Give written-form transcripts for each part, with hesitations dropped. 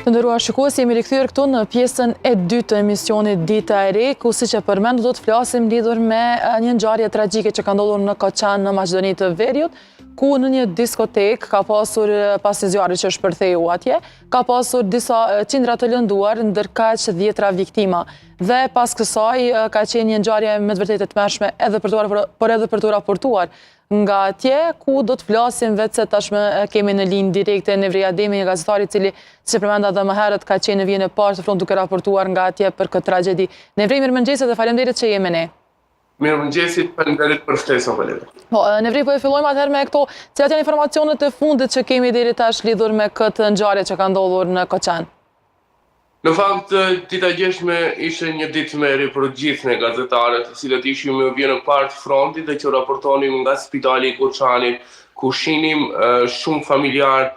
Të nderuar shikues, jemi rikthyer këtu në pjesën e dytë të emisionit Dita e Re, ku siç e përmend do të flasim lidhur me një ngjarje tragjike që ka ndodhur në Koçan në Maqedoninë të Veriut, ku në një diskotek ka pasur, pas zjarrit që shpërtheu atje, ka pasur disa qindra të lënduar, ndërkaq 10 viktima. Dhe pas kësaj ka qenë një ngjarje me të vërtetë të tmerrshme edhe por edhe për të raportuar nga atje, ku do të flasim vetë se tashmë kemi në linjë direkte Nevri Ademi, një gazetar i cili, si përmenda dhe më herët, ka qenë në vijën e parë të front duke raportuar nga atje për këtë tragjedi. Nevri, mirëmëngjes dhe faleminderit që jemi ne. Mirëmëngjesit, faleminderit për ftesën, Valeri. Nevri, po e fillojmë atëherë me këto, cilat janë informacionet e fundit që kemi deri tash lidhur me këtë ngjarje që ka ndodhur në Koçan? Në fakt, dita gjeshme ishte një ditë merri për gjithë ne gazetarët, të cilët ishim në vijën e parë të frontit dhe që raportonim nga spitali i Koçanit, ku shinim shumë familjar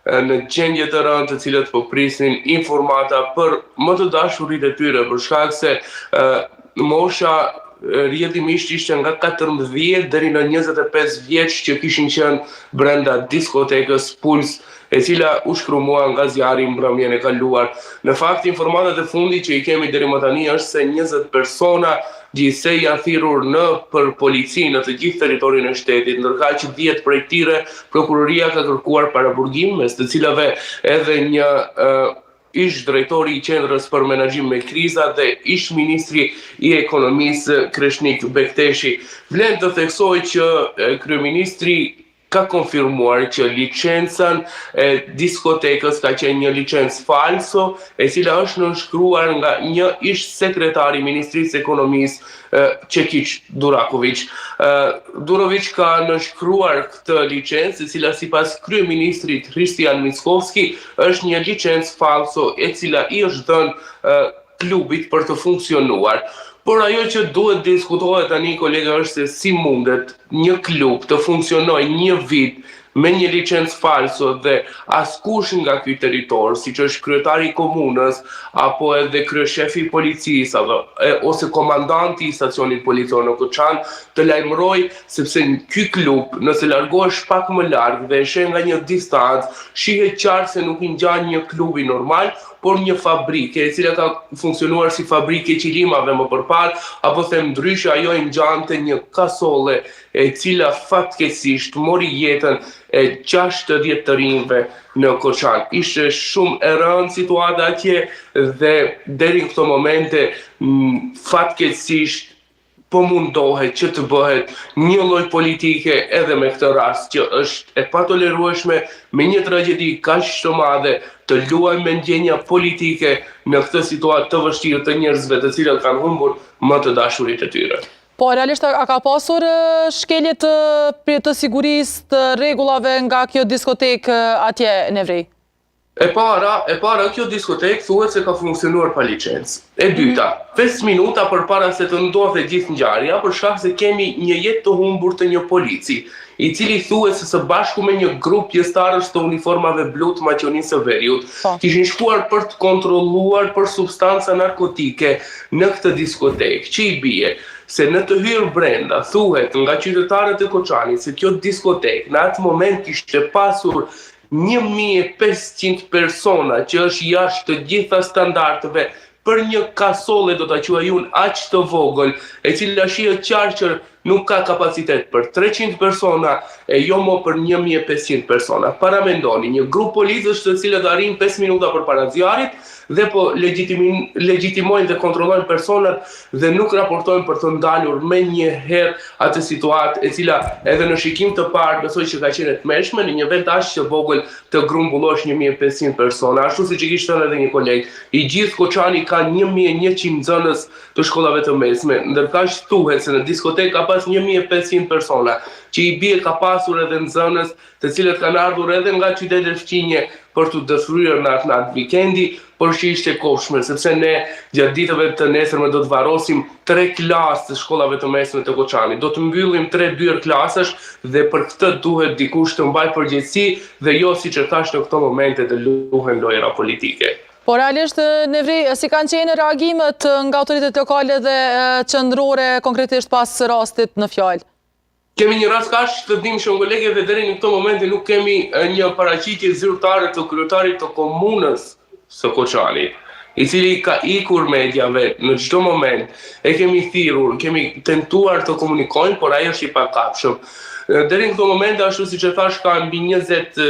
në gjendje të rëndë, të cilët po prisnin informata për më të dashuritë e tyre, për shkak se mosha rrjedhimisht ishte nga 14 deri në 25 vjeç që kishin qenë brenda diskotekës Puls, e cila u shkrumua nga zjarri mbrëmjen e kaluar. Në fakt, informatat e fundit që i kemi deri më tani është se 20 persona gjithsej janë thirrur për polici në të gjithë territorin e shtetit, ndërkaq që 10 prej tyre prokuroria ka kërkuar paraburgim, mes të cilave edhe një ish drejtori i qendrës për menaxhim me kriza dhe ish ministri i ekonomisë Kreshnik Bekteshi. Vlen të theksoj që kryeministri ka konfirmuar që licencën e diskotekës ka qenë një licencë falso, e cila është nënshkruar nga një ish sekretari i Ministrisë së Ekonomisë, Çekiç Duraković. Durović ka nënshkruar këtë licencë, e cila sipas kryeministrit Hristijan Mickovski është një licencë falso, e cila i është dhënë klubit për të funksionuar. Por ajo që duhet diskutohet tani, kolega, është se si mundet një klub të funksionojë një vit me një licencë falso dhe askush nga ky territor, siç është kryetari i komunës apo edhe kryeshefi i policisë ose komandanti i stacionit policor në Koçan, të lajmëroj, sepse ky klub, nëse largohesh pak më larg dhe e sheh nga një distancë, shihet qartë se nuk i ngjan një klubi normal, por një fabrike, e cila ka funksionuar si fabrike qilimave më përpara, apo them ndryshe, ajo i ngjante një kasole e cila fatkeqësisht mori jetën e 60 të rinjve në Koçan. Ishte shumë e rëndë situata atje dhe deri në këto momente fatkeqësisht po mundohet që të bëhet një lloj politike edhe me këtë rast që është e patolerueshme me një tragjedi kaq të madhe të luajmë me ndjenja politike në këtë situatë të vështirë të njerëzve të cilët kanë humbur më të dashuritë e tyre. Po, realisht a ka pasur shkelje të sigurisë, të rregullave nga kjo diskotek atje, Nevri? E para kjo diskotek thuhet se ka funksionuar pa licencë. E dyta, 5 minuta përpara se të ndodhte gjithë ngjarja, për shkak se kemi një jetë të humbur të një polici, i cili thuhet se së bashku me një grup pjesëtarësh të uniformave blu të Maqedonisë së Veriut, kishin shkuar për të kontrolluar për substanca narkotike në këtë diskotekë, që i bie se në të hyrë brenda thuhet nga qytetarët e Koçanit se kjo diskotekë në atë moment kishte pasur 1500 persona, që është jashtë të gjitha standardeve për një kasole, do ta quaj unë, aq të vogël, e cila shihet qartë që nuk ka kapacitet për 300 persona e jo më për 1500 persona. Paramendoni, një grup policësh të cilët arrin 5 minuta përpara zjarrit dhe po legjitimojnë dhe kontrollojnë personat dhe nuk raportojnë për të ndalur me një herë atë situatë, e cila edhe në shikim të parë besoj që ka qenë e tmerrshme në një vend aq të vogël të grumbullosh 1500 persona, ashtu siç e kishte thënë edhe një koleg. I gjithë Koçani ka 1100 nxënës të shkollave të mesme, ndërkaq thuhet se në diskotekë ka pas 1500 persona, që i bie ka pasur edhe nxënës të cilët kanë ardhur edhe nga qytetet fqinje për të dëshuar në atë vikendi, por që ishte kohshme, sepse ne gjatë ditëve të nesërme do të varrosim 3 klasë të shkollave të mesme të Koçanit. Do të mbyllim 3 dyer klasësh dhe për këtë duhet dikush të mbajë përgjegjësi dhe jo siç e thash në këto momente të luhen lojra politike. Po realisht, Nevri, si kanë qenë reagimet nga autoritetet lokale dhe qendrore konkretisht pas rastit në fjalë? Kemi një rast kaq të dimshëm, kolegë, dhe deri në këtë moment nuk kemi një paraqitje zyrtare të kryetarit të komunës së Koçanit, i cili ka ikur mediave në çdo moment, e kemi thirrur, kemi tentuar të komunikojmë, por ai është i pakapshëm. Deri në këtë moment, ashtu siç e thash, ka mbi 20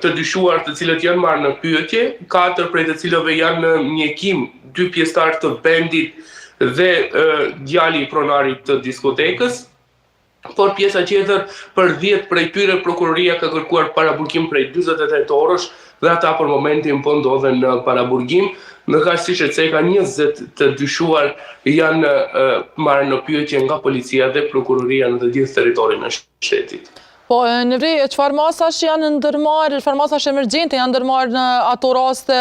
të dyshuar të cilët janë marrë në pyetje, 4 prej të cilëve janë në mjekim, 2 pjesëtar të bendit dhe djali i pronarit të diskotekës. Por pjesa tjetër, për 10 prej tyre, prokuroria ka kërkuar paraburgim prej 48 orësh dhe ata për momentin po ndodhen në paraburgim, ndërkaq siç e theka 20 të dyshuar janë marrë në pyetje nga policia dhe prokuroria në të gjithë territorin e shtetit. Po, Nevri, çfarë masash janë ndërmarrë, çfarë masash emergjente janë ndërmarrë në ato raste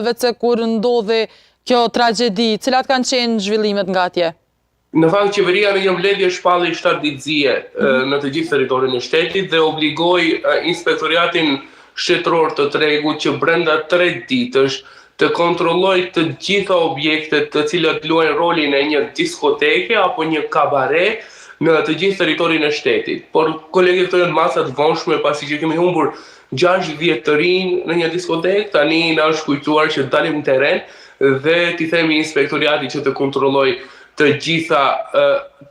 veçse kur ndodhi kjo tragjedi, cilat kanë qenë zhvillimet nga atje? Në fakt, qeveria në një mbledhje shpalli 7 ditëzie në të gjithë territorin e shtetit dhe obligoi inspektoriatin shtetëror të tregut që brenda 3 ditësh të kontrolloj të gjitha objektet të cilat luajnë rolin e një diskoteke apo një kabare në të gjithë territorin e shtetit. Por kolegë, këto janë masa të vonshme pasi që kemi humbur 60 të rinj në një diskotekë, tani na është kujtuar që dalim në teren dhe t'i themi inspektoriatit që të kontrolloj të gjitha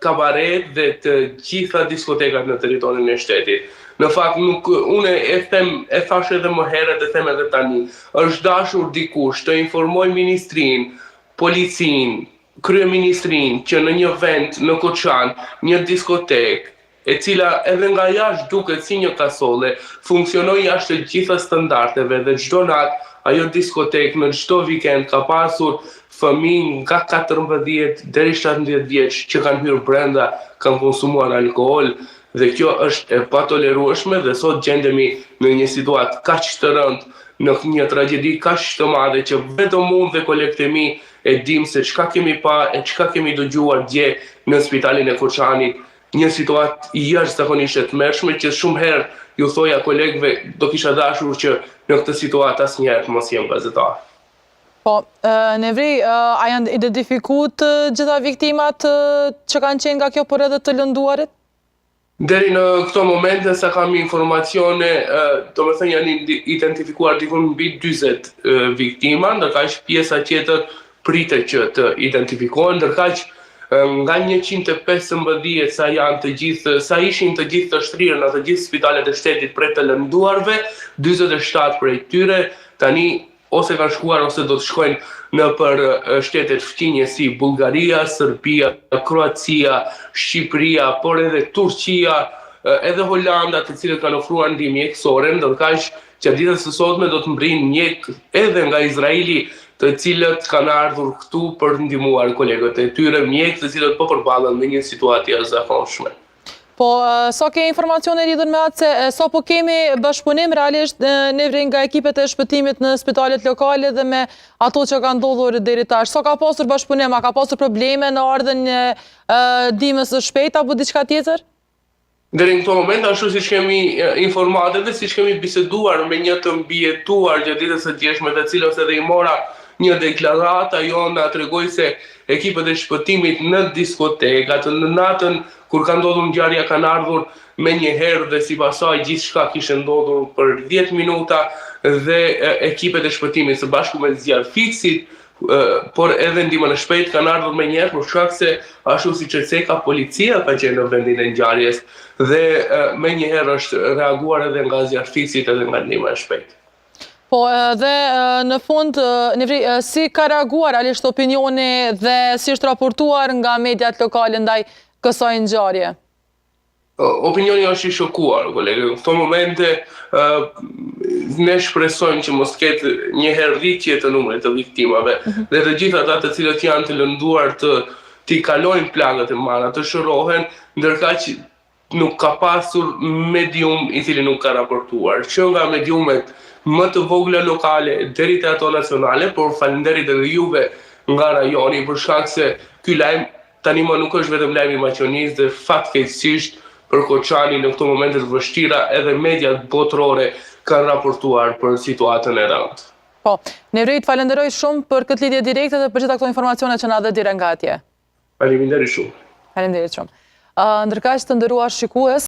kabaret dhe të gjitha diskotekat në territorin e shtetit. Në fakt, unë e thash edhe më herët e them edhe tani, është dashur dikush të informoj ministrin, policin, kryeministrin që në një vend në Koçan, një diskotek, e cila edhe nga jashtë duket si një kasole, funksionoi jashtë të gjitha standardeve dhe çdo natë ajo diskotek në çdo vikend ka pasur fëmijë nga 14 deri 17 vjeç që kanë hyrë brenda, kanë konsumuar alkool dhe kjo është e patolerueshme dhe sot gjendemi në një situatë kaq të rëndë, në një tragjedi kaq të madhe që vetëm unë dhe kolegët e mi e dim se çka kemi pa e çka kemi dëgjuar dje në spitalin e Koçanit, një situatë jashtëzakonisht e tmerrshme që shumë herë ju thoja kolegëve do kisha dashur që në këtë situatë asnjëherë të mos jem gazetar. Po, Nevri, a janë identifikuar të gjitha viktimat që kanë qenë nga kjo, por edhe të lënduarit? Deri në këto momente sa kam informacione, domethënë janë identifikuar diku mbi 40 viktima, ndërkaq pjesa tjetër pritet që të identifikohen, ndërkaq nga 115 sa ishin të gjithë të shtrirë në të gjithë spitalet e shtetit prej të lënduarve, 47 prej tyre tani ose kanë shkuar ose do të shkojnë në për shtetet fqinje si Bullgaria, Serbia, Kroacia, Shqipëria, por edhe Turqia, edhe Holanda, të cilët kanë ofruar ndihmë mjekësore, ndërkaq që ditës së sotme do të mbrijnë mjek edhe nga Izraeli, të cilët kanë ardhur këtu për ndihmuar kolegët e tyre, mjekë të cilët po përballen me një situatë jashtëzakonshme. Po, sa ke informacione lidhur me atë se sa po kemi bashkëpunim realisht Nevri nga ekipet e shpëtimit në spitalet lokale dhe me ato që kanë ndodhur deri tash. Sa ka pasur bashkëpunim, a ka pasur probleme në ardhen e ndihmës së shpejtë apo diçka tjetër? Deri në këto moment, ashtu siç kemi informate dhe siç kemi biseduar me një të mbijetuar gjatë ditës së djeshme, të cilës edhe i mora një deklaratë, ajo na tregoi se ekipet e shpëtimit në diskotekat në natën kur ka ndodhur ngjarja kanë ardhur me një herë dhe sipas saj gjithçka kishte ndodhur për 10 minuta dhe ekipet e shpëtimit së bashku me zjarfiksit, por edhe ndihmën e shpejtë kanë ardhur me një herë për shkak se ashtu siç e theka policia ka qenë në vendin e ngjarjes dhe me një herë është reaguar edhe nga zjarfiksit edhe nga ndihma e shpejtë. Po, dhe në fund, Nevri, si ka reaguar realisht opinioni dhe si është raportuar nga mediat lokale ndaj kësaj ngjarje? Opinioni është i shokuar, kolegë. Në këto momente ne shpresojmë që mos ketë një herë rritje të numrit të viktimave dhe të gjithë ata të cilët janë të lënduar t'i kalojnë plagët e mëdha, të shërohen, ndërkaq nuk ka pasur medium i cili nuk ka raportuar. Që nga mediumet më të vogla lokale deri te ato nacionale, por falenderit edhe juve nga rajoni për shkak se ky lajm tani më nuk është vetëm lajm i maqonisë dhe fatkeqësisht për Koçanin në këto momente të vështira edhe mediat botërore kanë raportuar për situatën e rëndë. Po, Nevri, të falenderoj shumë për këtë lidhje direkte dhe për gjitha këto informacione që na dhe dire nga atje. Faleminderit shumë. Faleminderit shumë. Ndërkaq të nderuar shikues,